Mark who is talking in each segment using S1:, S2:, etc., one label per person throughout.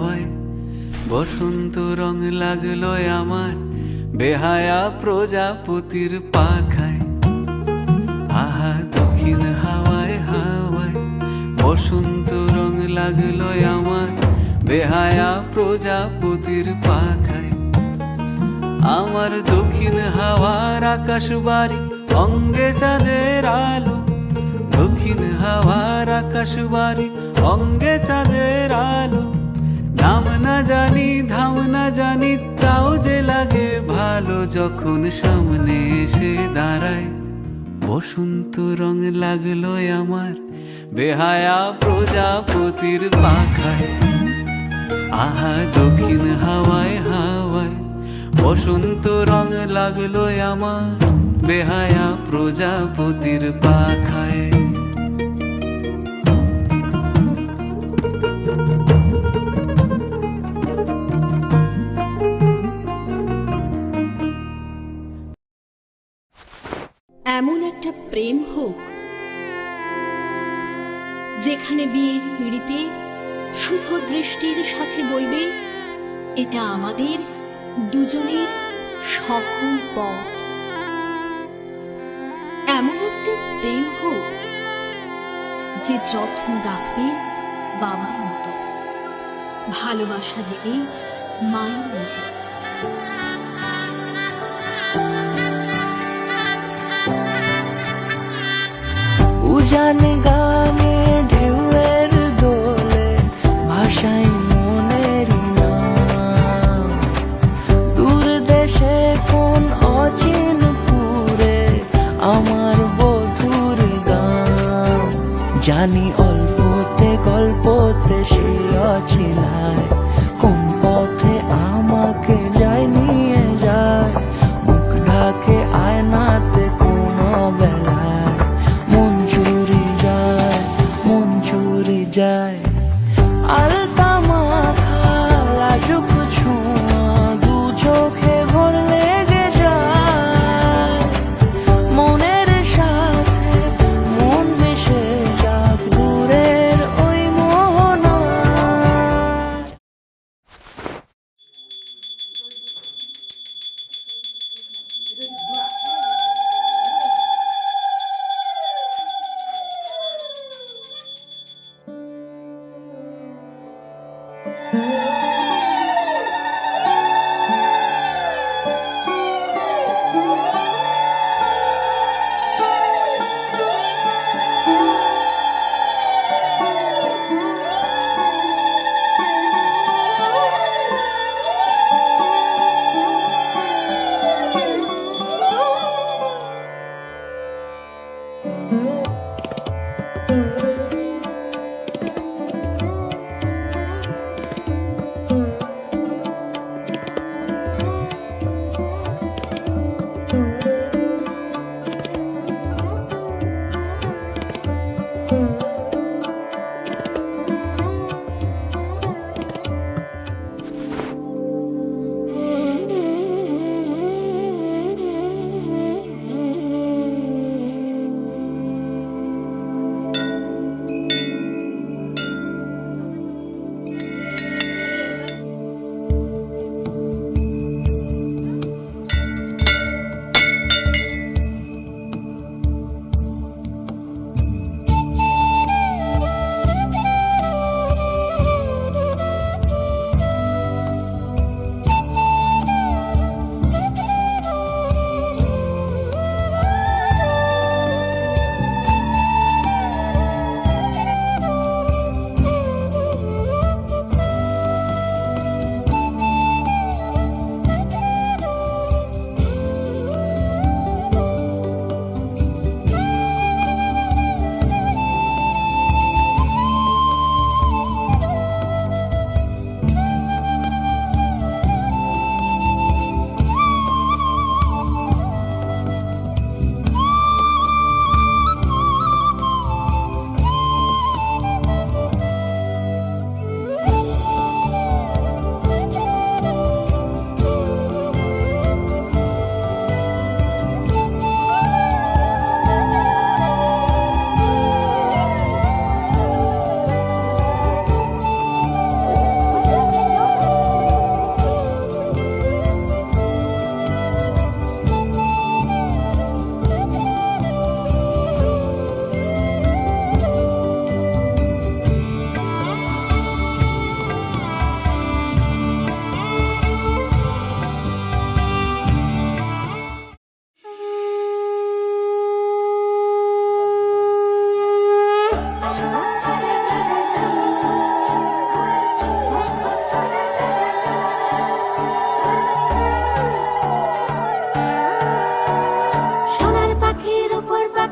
S1: হাওয়ায় বসন্ত রং লাগলো আমার বেহায়া প্রজাপতির পাখায়। আহা দক্ষিণ হাওয়ায় হাওয়ায় বসন্ত রং লাগলো আমার বেহায়া প্রজাপতির পাখায়। আমার দক্ষিণ হাওয়ার আকাশ বাড়ি অঙ্গে চাঁদের আলো, দক্ষিণ হাওয়ার আকাশ বাড়ি অঙ্গে চাঁদের আলো। নাম না জানি ধাম না জানি তাও যে লাগে ভালো যখন সামনে এসে দাঁড়ায়। বসন্ত রং লাগলো আমার বেহায়া প্রজাপতির পাখায়। আহা দক্ষিণ হাওয়ায় হাওয়ায় বসন্ত রং লাগলো আমার বেহায়া প্রজাপতির পাখায়।
S2: এমন একটা প্রেম হোক যেখানে বিয়ের পিঁড়িতে শুভ দৃষ্টির সাথে বলবে এটা আমাদের দুজনের সফল পথ। এমন একটা প্রেম হোক যে যত্ন রাখবে বাবার মতো, ভালোবাসা দেবে মায়ের মতো।
S3: উজান গানে ঢেউয়ের দোলে ভাষাই মনের নাম। দূর দেশে কোন অচিন পুরে আমার বধুর গান। জানি অল্পতে গল্পতে সে অছিলায় কোন পথে আমাকে যায় নিয়ে যায়। মুখ ঢাকে আয়নাতে কোন বেলায় মন চুরি যায়। আলতা মাখা লাজুক ছোঁয়া দু চোখে ভোর লেগে যায়। মনের সাথে মন মিশে যাক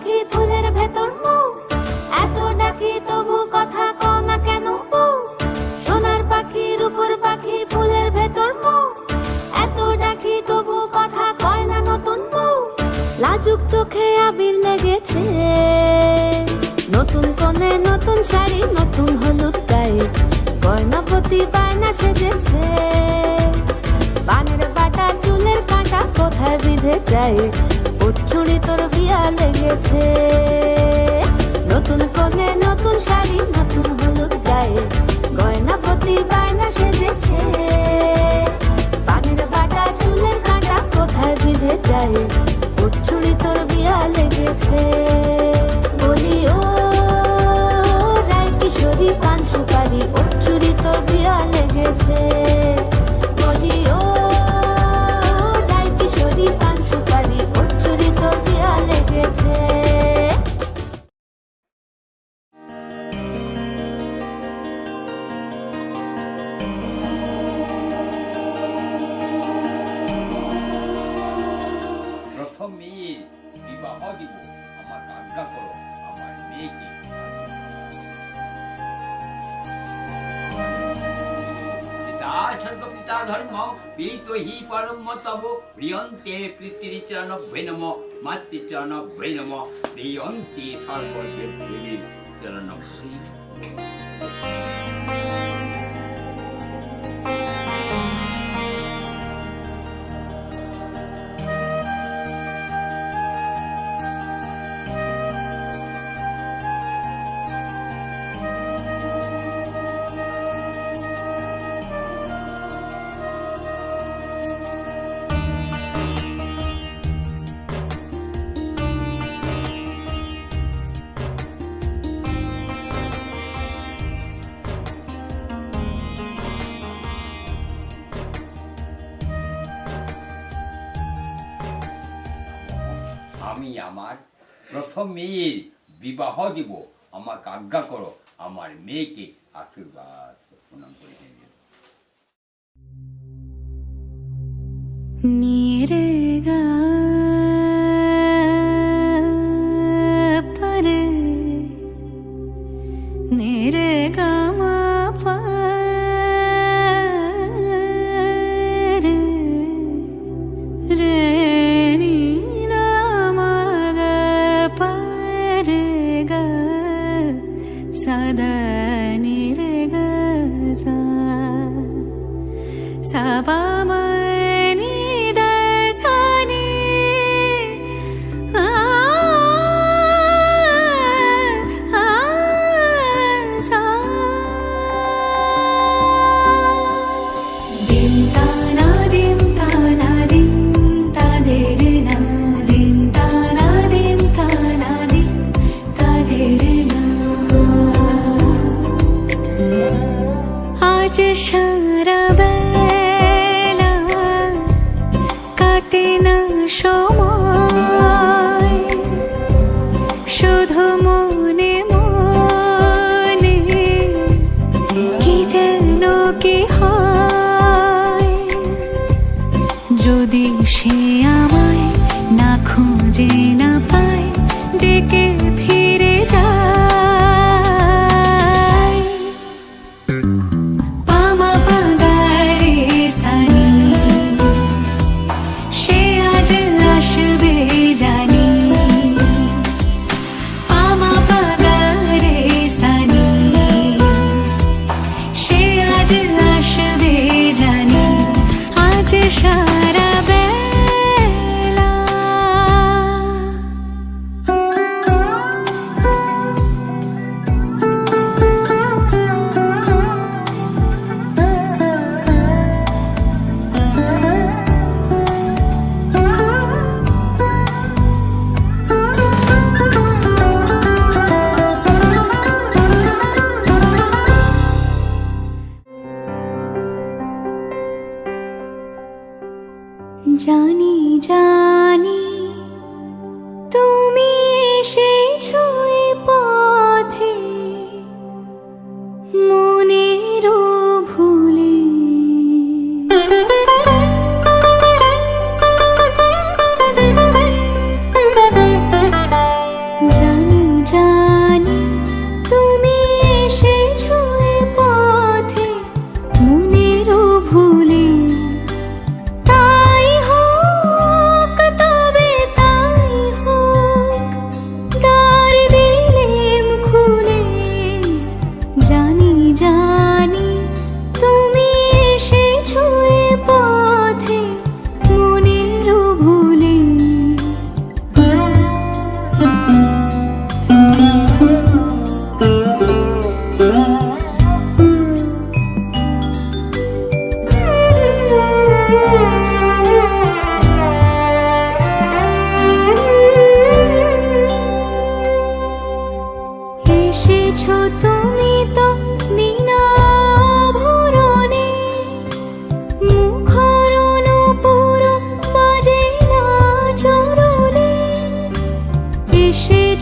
S2: পাখি ফুলের ভেতর মৌ, এত ডাকি তবু কথা কও না কেন বউ। সোনার পাখি রূপোর পাখি ফুলের ভেতর মৌ, এত ডাকি তবু কথা কয় না নতুন বউ। লাজুক চোখে আবির লেগেছে, নতুন কোণে নতুন শাড়ি নতুন হলুদ গায়ে, গয়নাপতি বায়না সেজেছে। পানের বাটা চুলের কাঁটা কোথায় বিঁধে যায়, উঠছুড়ি তোর বিয়া লেগেছে। নতুন কোণে নতুন শাড়ি নতুন হলুদ গায়ে, গয়নাপতি বায়না সেজেছে। পানের বাটা চুলের কাঁটা কোথায় বিঁধে যায়, উঠছুড়ি তোর বিয়া লেগেছে। বলি ও রায় কিশোরী পান সুপারি, উঠছুড়ি তোর বিয়া লেগেছে। বলি ও রায় কিশোরী পান সুপারি, উঠছুড়ি তোর বিয়া লেগেছে।
S4: প্রথম মেয়ে বিবাহ দিব, আমার আজ্ঞা করো আমার মেয়েকে। পিতা স্বর্গ পিতা ধর্ম পীত হি পরম তব প্রিয়ন্তে পিতৃচরণভ্যৈ নমঃ মাতৃচরণভ্যৈ নমঃ প্রিয়ন্তে সর্বদেবী চরণভ্যৈ। আমি আমার প্রথম মেয়ের বিবাহ দিব, আমাকে আজ্ঞা করো আমার মেয়েকে আশীর্বাদ প্রণাম করে দিন।
S3: नीरे गा परे नीरे गा मा परे रे नी दा मा गा परे गा सदा नीरे गा सा सा बा मा সারা বেলা কাটে না সময়, শুধু মনে মনে কি যেন কি হয়। যদি সে আমায় না খুঁজে না পায়, ডেকে ফিরে যায়। সারা বেলা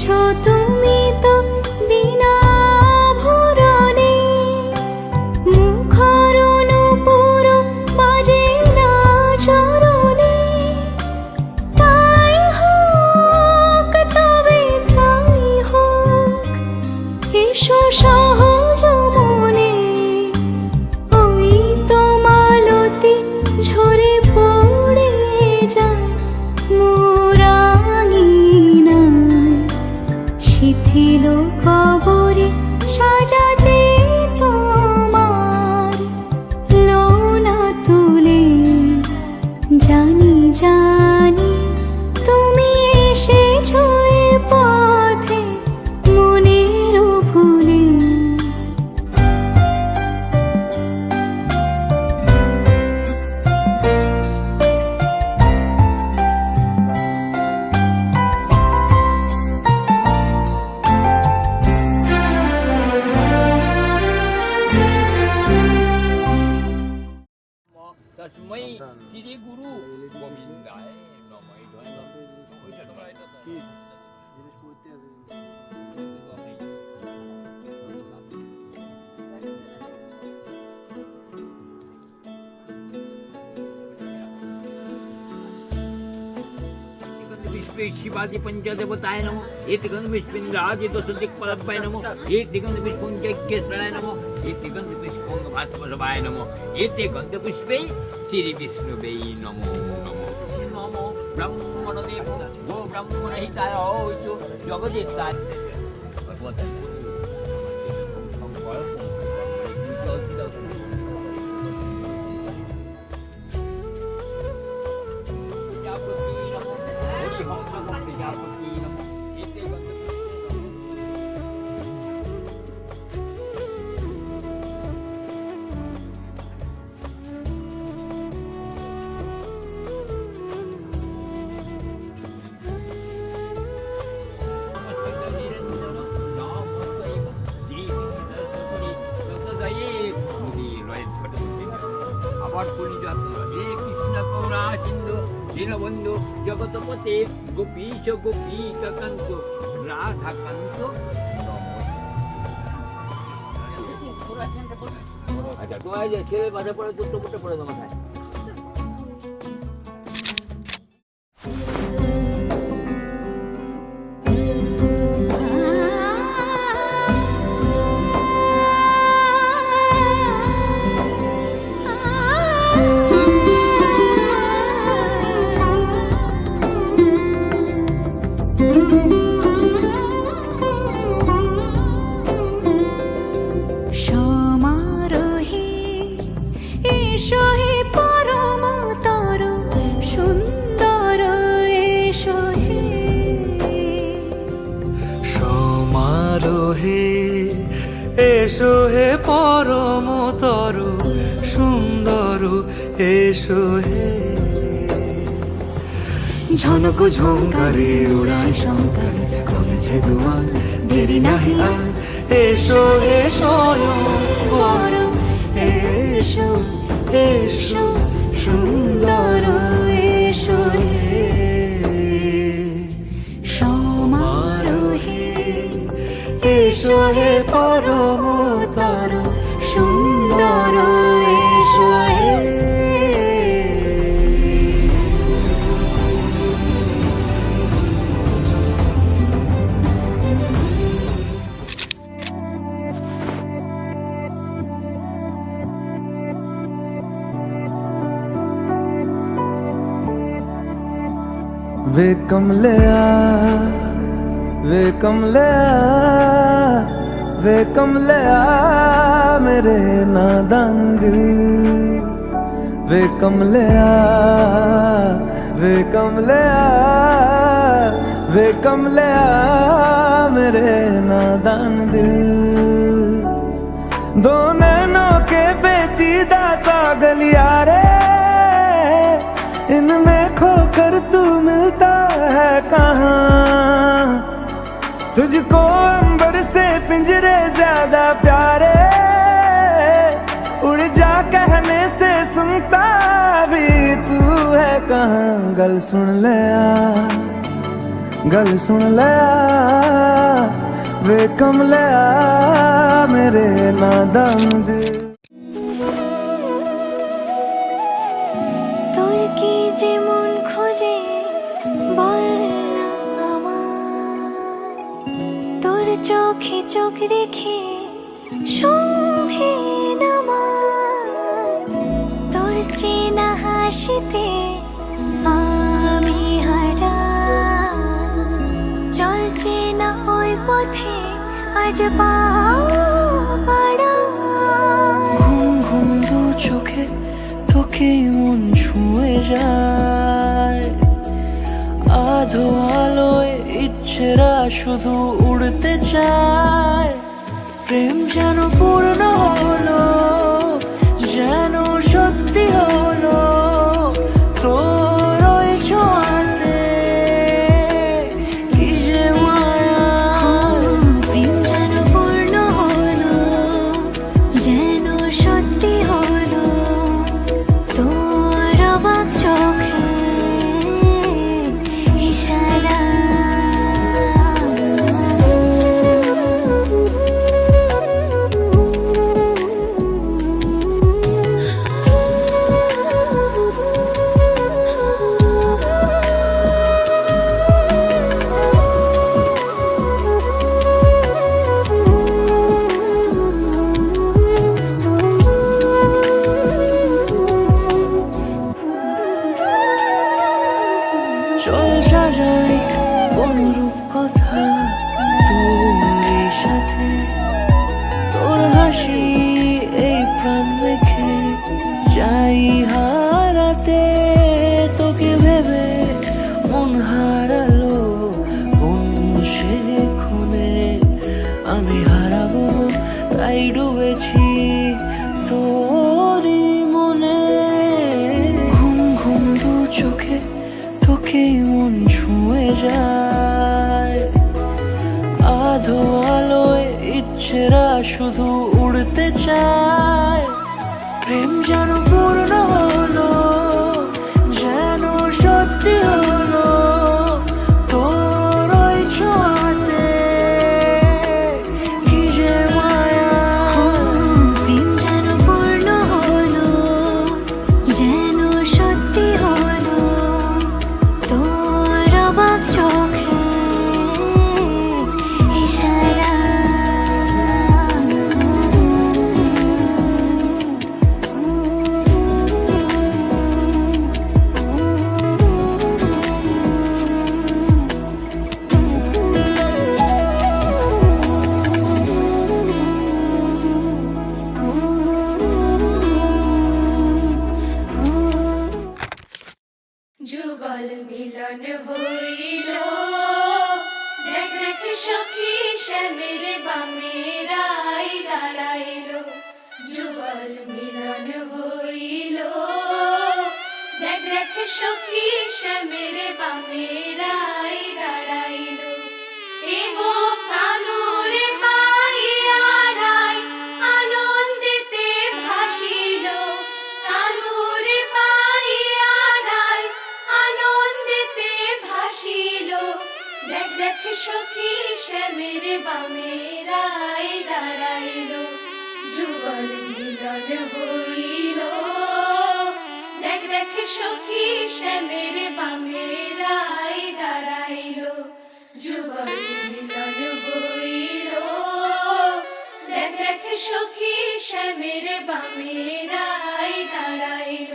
S3: এসেছো তুমি তো বিনা ভরণে, মুখর নূপুর বাজে না চরণে। তাই হোক তবে তাই হোক, এসো সহজ মনে, ওই তো মালতী ঝরে পড়ে যায় মোরাঙিনায়। শিথিল কবরে সাজাতে তোমার লোনা তুলে, জানি জানি তুমি এসেছো এ পথে মনের ভুলে।
S4: तस्मै श्री गुरु गोविंदाय नमः। शिवाजी पंचदेवताय नमो। एक गंध विष्णुराज दिक्पालकाय नमो। एक गंध विष्णुजयकेसराय नमो। एक गंध विष्णुभास्वरवाय नमो। एक गंध पुष्पे श्री विष्णुवे नमो नमो नमो। ब्रह्मणदेव गो ब्रह्मण हिताय च जगदिताय। দীনবন্ধু জগৎপতে গোপীশ গোপীকান্ত রাধাকান্ত। আচ্ছা তোমার যে ছেলে বাধা পড়ে তো চোখটা পড়ে তোমার খায়।
S3: সমারোহে এসো হে পরমতর সুন্দর, এসো হে
S1: সমারোহে এসো হে পরমতর সুন্দর, এসো হে। ঝনক ঝঙ্কারে উড়ায় শঙ্কর, কমেছে দুয়ার দেরি নাহি আর। এসো হে স্বয়ংবর, এসো এসো সুন্দর, এসো হে।
S3: সমারোহে
S1: এসো হে পরমতর
S3: সুন্দর, এসো হে।
S1: वे कमलिया वे कमलिया वे कमलिया मेरे नादान दिल। वे कमलिया वे कमलिया वे कमलिया मेरे नादान दिल। दो नैनों के पेचीदा सा गलिया रे, इनमें खोकर तू मिलता है कहाँ। तुझको अंबर से पिंजरे ज्यादा प्यारे, उड़ जा कहने से सुनता भी तू है कहाँ। गल सुन ले आ गल सुन लिया वे कमलिया मेरे नादान दिल
S3: তোর কি যে মন খোঁজে বল না আমায়, তোর চোখে চোখ রেখে সন্ধে নামায়, তোর চেনা হাসিতে আমি হারাই, চল চেনা ওই পথে আজ পা বাড়াই।
S5: ঘুম ঘুম দু চোখে তোকে মন ছুঁয়ে যায়, আধো আলোয় ইচ্ছেরা শুধু উড়তে চায়। প্রেম যেন পূর্ণ হলো, যেন সত্যি হলো, তোর ওই ছোঁয়াতে কি যে মায়া।
S3: প্রেম যেন পূর্ণ হলো, যেন সত্যি হলো, তোর অবাক চোখে ইশারা।
S5: চল সাজাই অনুরূপ কথা তোর সাথে, তোর হাসি এই প্রাণ রেখে চাই হারাতে। তোকে ভেবে মন হারালো কোন সে খুনে, আমি হারাবো তাই ডুবেছি তোরই মনে। ঘুম ঘুম দু চোখে তোকে মন ছুঁয়ে যায়, আধো আলোয় ইচ্ছেরা শুধু উড়তে চায়। প্রেম যেন পূর্ণ হলো, যেন সত্যি হলো, তোর ওই ছোঁয়াতে কি যে মায়া।
S3: প্রেম যেন পূর্ণ হলো, যেন সত্যি হলো, তোর অবাক চোখে ইশারা। যুগল মিলন হইল, দেখ দেখ সখী শ্যামের বামেরাই দাঁড়াইল। যুগল মিলন হইল, দেখ দেখ সখী শ্যামের বামেরাই দাঁড়াইল। এগো কানুরে পাইয়া রাই আনন্দিতে ভাসিল, কানুরে পাইয়া রাই আনন্দিতে ভাসিল। দেখ দেখ সখী শ্যামের বামেরাই দাঁড়াইল। যুগল মিলন হইল, দেখ দেখ সখী শ্যামের বামেরাই দাঁড়াইল। যুগল মিলন হইল, দেখ দেখ সখী শ্যামের বামেরাই দাঁড়াইল।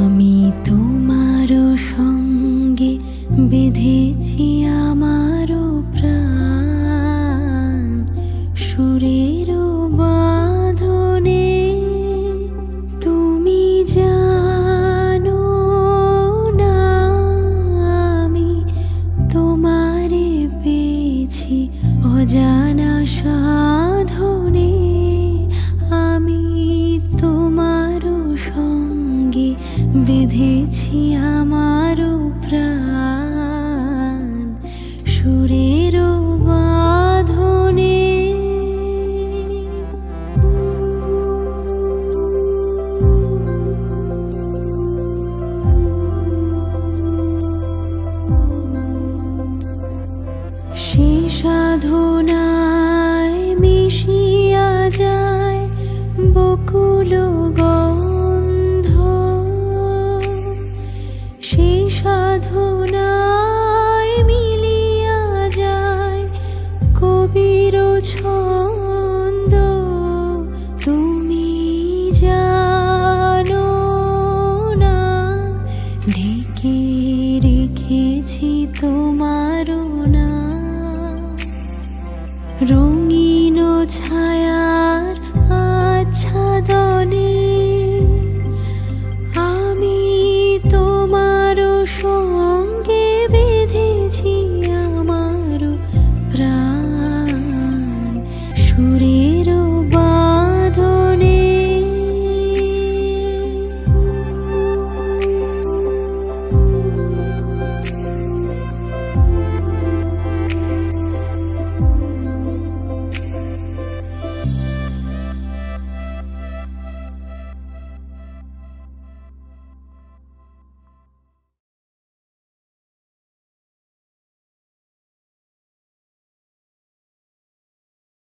S3: আমি তোমার সঙ্গে বেঁধেছি আমার প্রাণ, সুরের বাঁধনে। তুমি জানো না আমি তোমারে পেয়েছি অজানা সাধনে। আমি তোমার সঙ্গে বেঁধেছি আমার প্রাণ, তোমারও না রঙিন ছায়ার আচ্ছাদনে